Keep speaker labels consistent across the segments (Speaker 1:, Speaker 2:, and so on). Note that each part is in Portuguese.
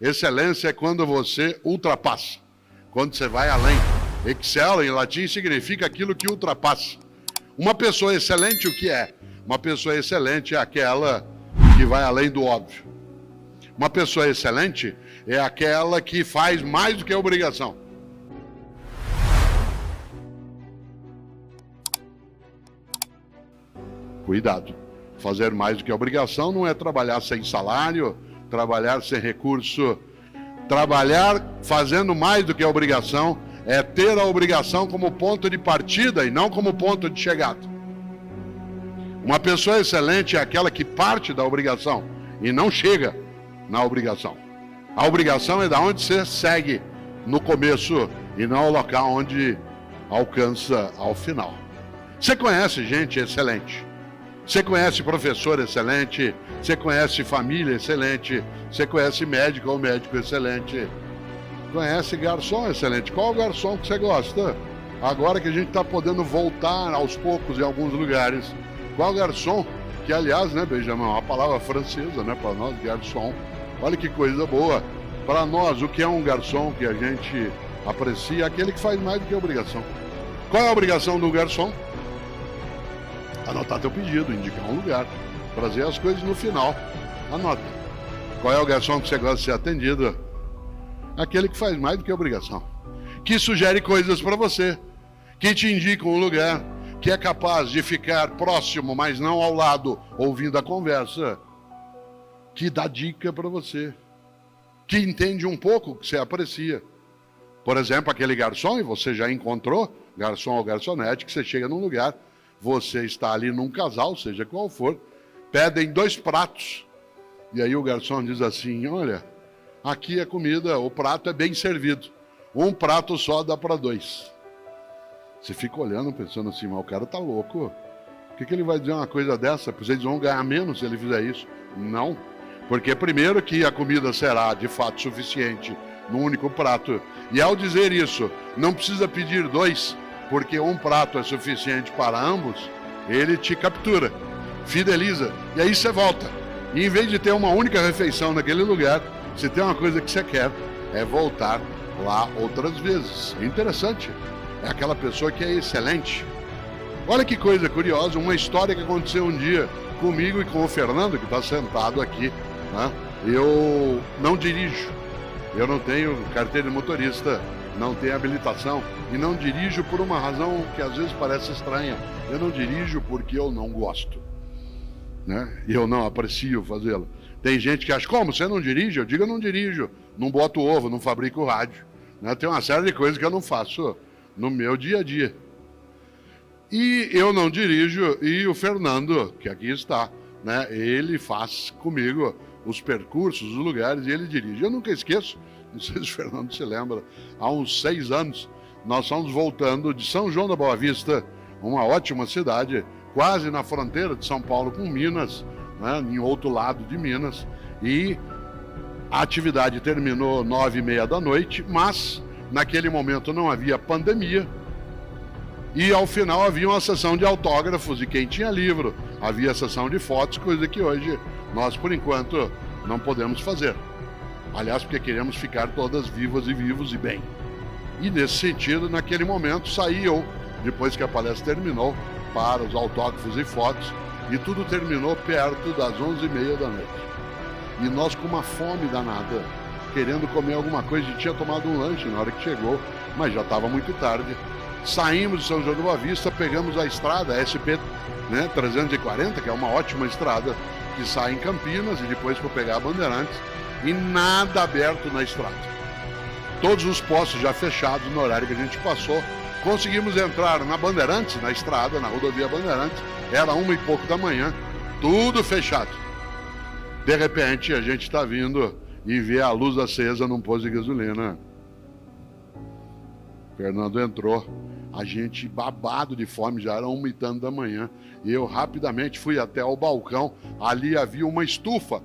Speaker 1: Excelência é quando você ultrapassa, quando você vai além. Excel, em latim, significa aquilo que ultrapassa. Uma pessoa excelente, o que é? Uma pessoa excelente é aquela que vai além do óbvio. Uma pessoa excelente é aquela que faz mais do que a obrigação. Cuidado. Fazer mais do que a obrigação não é trabalhar sem salário, trabalhar sem recurso. Trabalhar fazendo mais do que a obrigação é ter a obrigação como ponto de partida e não como ponto de chegada. Uma pessoa excelente é aquela que parte da obrigação e não chega na obrigação. A obrigação é da onde você segue no começo e não o local onde alcança ao final. Você conhece gente excelente. Você conhece professor excelente, você conhece família excelente, você conhece médico ou médico excelente, conhece garçom excelente. Qual garçom que você gosta? Agora que a gente está podendo voltar aos poucos em alguns lugares, qual garçom? Que aliás, né, Benjamin, é uma palavra francesa, né, para nós, garçom. Olha que coisa boa. Para nós, o que é um garçom que a gente aprecia? Aquele que faz mais do que a obrigação. Qual é a obrigação do garçom? Anotar teu pedido, indicar um lugar, trazer as coisas no final. Anota. Qual é o garçom que você gosta de ser atendido? Aquele que faz mais do que a obrigação. Que sugere coisas para você, que te indica um lugar, que é capaz de ficar próximo, mas não ao lado, ouvindo a conversa, que dá dica para você, que entende um pouco o que você aprecia. Por exemplo, aquele garçom, e você já encontrou, garçom ou garçonete, que você chega num lugar, você está ali num casal, seja qual for, pedem 2 pratos. E aí o garçom diz assim, olha, aqui a comida, o prato é bem servido. Um prato só dá para 2. Você fica olhando, pensando assim, mas o cara tá louco. Por que ele vai dizer uma coisa dessa? Pois eles vão ganhar menos se ele fizer isso. Não. Porque primeiro que a comida será de fato suficiente num único prato. E ao dizer isso, não precisa pedir 2, porque um prato é suficiente para ambos, ele te captura, fideliza, e aí você volta. E em vez de ter uma única refeição naquele lugar, se tem uma coisa que você quer, é voltar lá outras vezes. É interessante. É aquela pessoa que é excelente. Olha que coisa curiosa, uma história que aconteceu um dia comigo e com o Fernando, que está sentado aqui, né? Eu não dirijo, eu não tenho carteira de motorista, não tenho habilitação e não dirijo por uma razão que às vezes parece estranha. Eu não dirijo porque eu não gosto, né? E eu não aprecio fazê-lo. Tem gente que acha, como, você não dirige? Eu digo, eu não dirijo, não boto ovo, não fabrico rádio, né? Tem uma série de coisas que eu não faço no meu dia a dia. E eu não dirijo, e o Fernando, que aqui está, né? Ele faz comigo os percursos, os lugares, e ele dirige. Eu nunca esqueço, não sei se o Fernando se lembra, há uns 6 anos, nós estamos voltando de São João da Boa Vista, uma ótima cidade, quase na fronteira de São Paulo com Minas, né, em outro lado de Minas, e a atividade terminou 9h30 da noite, mas naquele momento não havia pandemia, e ao final havia uma sessão de autógrafos de quem tinha livro, havia sessão de fotos, coisa que hoje nós, por enquanto, não podemos fazer. Aliás, porque queremos ficar todas vivas e vivos e bem. E nesse sentido, naquele momento, saí eu, depois que a palestra terminou, para os autógrafos e fotos, e tudo terminou perto das 11h30 da noite. E nós com uma fome danada, querendo comer alguma coisa, e tinha tomado um lanche na hora que chegou, mas já estava muito tarde. Saímos de São João da Boa Vista, pegamos a estrada, a SP, né, 340, que é uma ótima estrada, que sai em Campinas e depois para pegar a Bandeirantes, e nada aberto na estrada. Todos os postos já fechados no horário que a gente passou. Conseguimos entrar na Bandeirantes, na estrada, na rodovia Bandeirantes, era 1h e pouco da manhã, tudo fechado. De repente, a gente está vindo e vê a luz acesa num posto de gasolina. Fernando entrou, a gente babado de fome, já era 1h e tanto da manhã, e eu rapidamente fui até o balcão, ali havia uma estufa,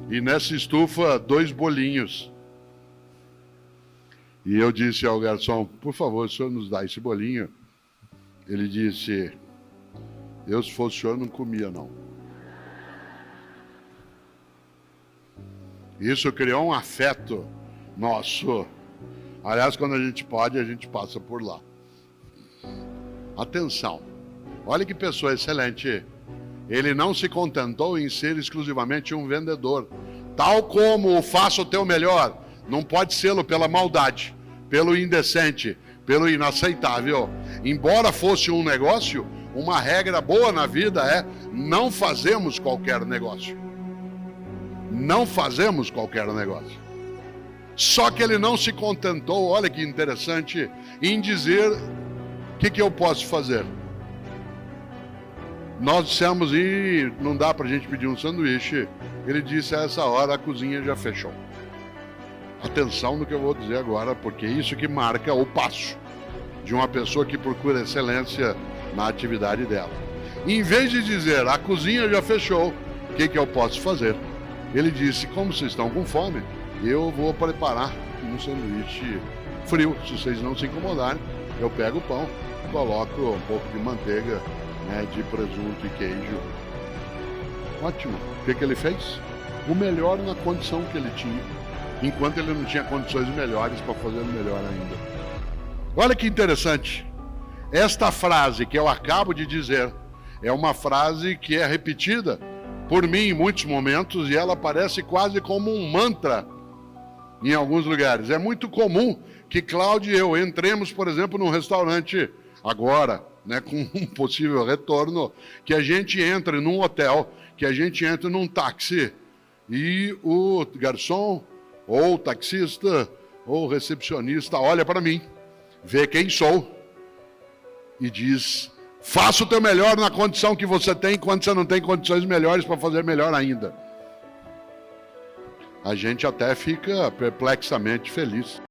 Speaker 1: e nessa estufa 2 bolinhos. E eu disse ao garçom, por favor, o senhor nos dá esse bolinho? Ele disse, eu se fosse o senhor não comia não. Isso criou um afeto nosso. Aliás, quando a gente pode, a gente passa por lá. Atenção, olha que pessoa excelente. Ele não se contentou em ser exclusivamente um vendedor. Tal como o faça o teu melhor, não pode sê-lo pela maldade, pelo indecente, pelo inaceitável. Embora fosse um negócio, uma regra boa na vida é não fazemos qualquer negócio. Não fazemos qualquer negócio. Só que ele não se contentou, olha que interessante, em dizer o que eu posso fazer. Nós dissemos, e não dá pra gente pedir um sanduíche. Ele disse, a essa hora a cozinha já fechou. Atenção no que eu vou dizer agora, porque é isso que marca o passo de uma pessoa que procura excelência na atividade dela. Em vez de dizer, a cozinha já fechou, o que eu posso fazer? Ele disse, como vocês estão com fome, eu vou preparar um sanduíche frio. Se vocês não se incomodarem, eu pego o pão, coloco um pouco de manteiga, de presunto e queijo. Ótimo. O que ele fez? O melhor na condição que ele tinha, enquanto ele não tinha condições melhores para fazer melhor ainda. Olha que interessante. Esta frase que eu acabo de dizer é uma frase que é repetida por mim em muitos momentos e ela parece quase como um mantra em alguns lugares. É muito comum que Cláudio e eu entremos, por exemplo, num restaurante agora, com um possível retorno, que a gente entre num hotel, que a gente entre num táxi e o garçom, ou o taxista, ou o recepcionista olha para mim, vê quem sou e diz, faça o teu melhor na condição que você tem, quando você não tem condições melhores para fazer melhor ainda. A gente até fica perplexamente feliz.